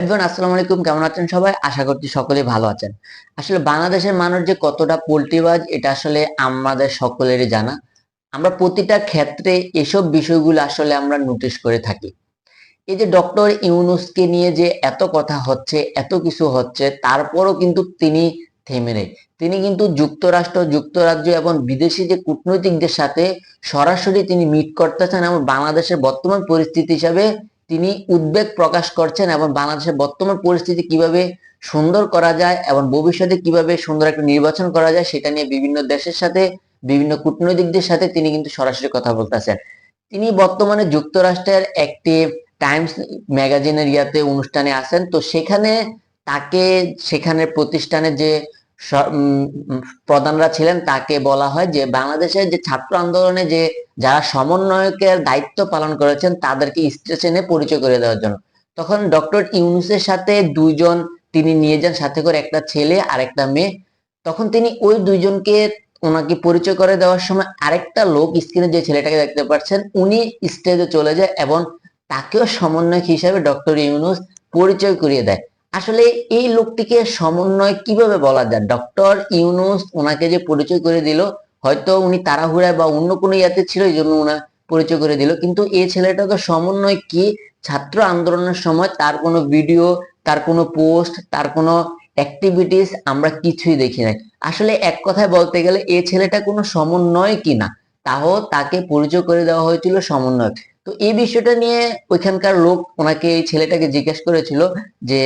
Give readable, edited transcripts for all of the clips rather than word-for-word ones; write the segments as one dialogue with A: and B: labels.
A: আসসালামু আলাইকুম, কেমন আছেন সবাই? আশা করছি সকলেই ভালো আছেন। আসলে বাংলাদেশের মানুষ যে কতটা পোল্টিবাজ এটা আসলে আমাদের সকলেরই জানা। আমরা প্রতিটা ক্ষেত্রে এসব বিষয়গুলো আসলে আমরা নোটিশ করে থাকি। এই যে ডক্টর ইউনূসকে নিয়ে যে এত কথা হচ্ছে, এত কিছু হচ্ছে, তারপরও কিন্তু তিনি থেমে নেই। তিনি কিন্তু যুক্তরাজ্য এবং বিদেশি যে কূটনৈতিকদের সাথে সরাসরি তিনি মিট করতেছেন এবং বাংলাদেশের বর্তমান পরিস্থিতি হিসাবে তিনি উদ্বেগ প্রকাশ করছেন এবং বাংলাদেশের বর্তমান পরিস্থিতি কিভাবে সুন্দর করা যায় এবং ভবিষ্যতে কিভাবে সুন্দর একটা নির্বাচন করা যায় সেটা নিয়ে বিভিন্ন দেশের সাথে, বিভিন্ন কূটনৈতিকদের সাথে তিনি কিন্তু সরাসরি কথা বলতেছেন। তিনি বর্তমানে যুক্তরাষ্ট্রের একটি টাইমস ম্যাগাজিনের অনুষ্ঠানে আছেন, তো সেখানে তাকে সেখানের প্রতিষ্ঠানের যে প্রধানরা ছিলেন তাকে বলা হয় যে বাংলাদেশের যে ছাত্র আন্দোলনে যে যারা সমন্বয়কের দায়িত্ব পালন করেছেন তাদেরকে স্টেশনে পরিচয় করে দেওয়ার জন্য। তখন ডক্টর ইউনূসের সাথে দুইজন তিনি নিয়ে যান, সাথে করে একটা ছেলে আর একটা মেয়ে। তখন তিনি ওই দুইজনকে ওনাকে পরিচয় করে দেওয়ার সময় আরেকটা লোক, স্ক্রিনে যে ছেলেটাকে দেখতে পাচ্ছেন, উনি স্টেজে চলে যায় এবং তাকেও সমন্বয়ক হিসাবে ডক্টর ইউনূস পরিচয় করিয়ে দেয়। আসলে এই লোকটিকে সমন্বয় কিভাবে বলা যায়? ডক্টর ইউনূস ওনাকে যে পরিচয় করে দিল, হয়তো উনি তাড়াহুড়ায় বা অন্য কোনো ইয়াতে ছিল এই জন্য উনার পরিচয় করে দিল, কিন্তু এই ছেলেটা তো সমন্বয় কি? ছাত্র আন্দোলনের সময় তার কোনো ভিডিও, তার কোনো পোস্ট, তার কোনো অ্যাক্টিভিটিস আমরা কিছুই দেখি নাই। আসলে এক কথায় বলতে গেলে এই ছেলেটা কোনো সমন্বয় কিনা, তাও তাকে পরিচয় করে দেওয়া হয়েছিল সমন্বয়ক। তো এই বিষয়টা নিয়ে ওইখানকার লোক ওনাকে, এই ছেলেটাকে জিজ্ঞেস করেছিল যে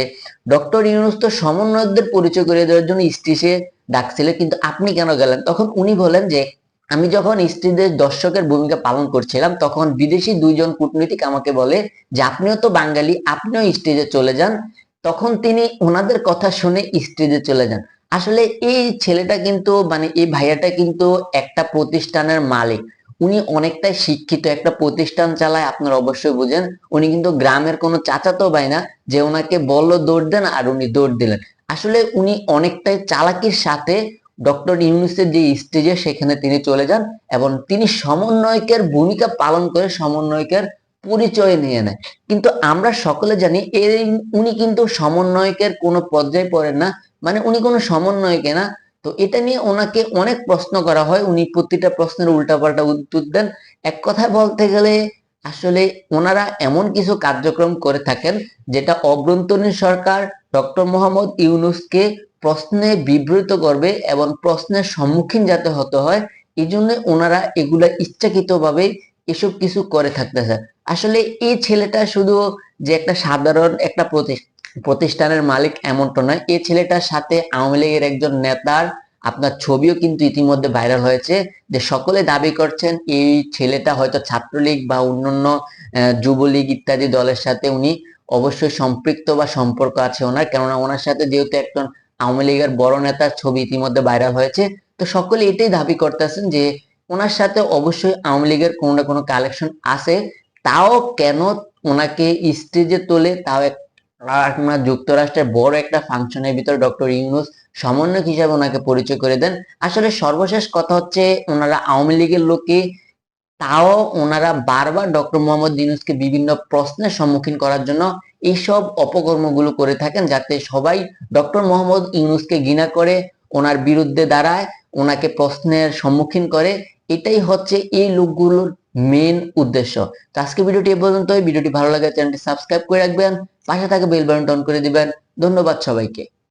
A: ডক্টর ইউনূস তো সমন্বয়কদের পরিচয় করে দেওয়ার জন্য স্টেজে ডাকছিল, কিন্তু আপনি কেন গেলেন? তখন উনি বলেন যে আমি যখন স্টেজে দর্শকের ভূমিকা পালন করছিলাম তখন বিদেশি দুইজন কূটনীতিক আমাকে বলে যে আপনিও তো বাঙালি, আপনিও স্টেজে চলে যান। তখন তিনি ওনাদের কথা শুনে স্টেজে চলে যান। আসলে এই ছেলেটা কিন্তু, মানে এই ভাইয়াটা কিন্তু একটা প্রতিষ্ঠানের মালিক। উনি অনেকটাই শিক্ষিত, একটা প্রতিষ্ঠান চালায়, আপনারা অবশ্যই বুঝেন। উনি কিন্তু গ্রামের কোনো চাচাতো ভাই না যে ওনাকে বললো দৌড় দেন আর উনি দৌড় দিলেন। আসলে উনি অনেকটাই চালাকির সাথে ডক্টর ইউনূসের যে স্টেজে সেখানে তিনি চলে যান এবং তিনি সমন্বয়কের ভূমিকা পালন করে সমন্বয়কের পরিচয় নিয়ে নেয়। কিন্তু আমরা সকলে জানি এই উনি কিন্তু সমন্বয়কের কোনো পর্যায়ে পড়েন না, মানে উনি কোনো সমন্বয়কে না। তো এটা নিয়ে ওনাকে অনেক প্রশ্ন করা হয়, উনি প্রতিটা প্রশ্নের উল্টাপাল্টা উত্তর দেন। এক কথায় বলতে গেলে আসলে ওনারা এমন কিছু কার্যক্রম করে থাকেন যেটা অভ্যন্তরীণ সরকার ডক্টর মোহাম্মদ ইউনূসকে প্রশ্নে বিব্রত করবে এবং প্রশ্নের সম্মুখীন যাতে হতে হয়, এই জন্য ওনারা এগুলা ইচ্ছাকৃতভাবে এসব কিছু করে থাকতেছে। আসলে এই ছেলেটা শুধু যে একটা সাধারণ একটা প্রতিষ্ঠানের মালিক এমনটা নয়, এই ছেলেটার সাথে আওয়ামী লীগের একজন নেতার আপনার ছবিও কিন্তু ইতিমধ্যে ভাইরাল হয়েছে, যে সকলে দাবি করছেন এই ছেলেটা হয়তো ছাত্রলীগ বা অন্যান্য যুবলীগ ইত্যাদি দলের সাথে উনি অবশ্যই সম্পৃক্ত বা সম্পর্ক আছে ওনার, কেননা ওনার সাথে যেহেতু একজন আওয়ামী লীগের বড় নেতার ছবি ইতিমধ্যে ভাইরাল হয়েছে। তো সকলে এটাই দাবি করতেছেন যে ওনার সাথে অবশ্যই আওয়ামী লীগের কোনো না কোনো কালেকশন আছে। তাও কেন ওনাকে স্টেজে তোলে, তাও আপনার যুক্তরাষ্ট্রের বড় একটা ফাংশনের ভিতরে ডক্টর ইউনূস সমন্বয়ক হিসাবে ওনাকে পরিচয় করে দেন। আসলে সর্বশেষ কথা হচ্ছে ওনারা আওয়ামী লীগের লোকে, তাও ওনারা বারবার ডক্টর মোহাম্মদ ইউনূসকে বিভিন্ন প্রশ্নের সম্মুখীন করার জন্য এইসব অপকর্মগুলো করে থাকেন, যাতে সবাই ডক্টর মোহাম্মদ ইউনূসকে ঘৃণা করে, ওনার বিরুদ্ধে দাঁড়ায়, ওনাকে প্রশ্নের সম্মুখীন করে। এটাই হচ্ছে এই লোকগুলোর মেন উদ্দেশ্য। তো আজকে ভিডিওটি এ পর্যন্তই। ভিডিওটি ভালো লাগে চ্যানেলটি সাবস্ক্রাইব করে রাখবেন, পাশে থাকা বেল বাটন অন করে দিবেন। ধন্যবাদ সবাইকে।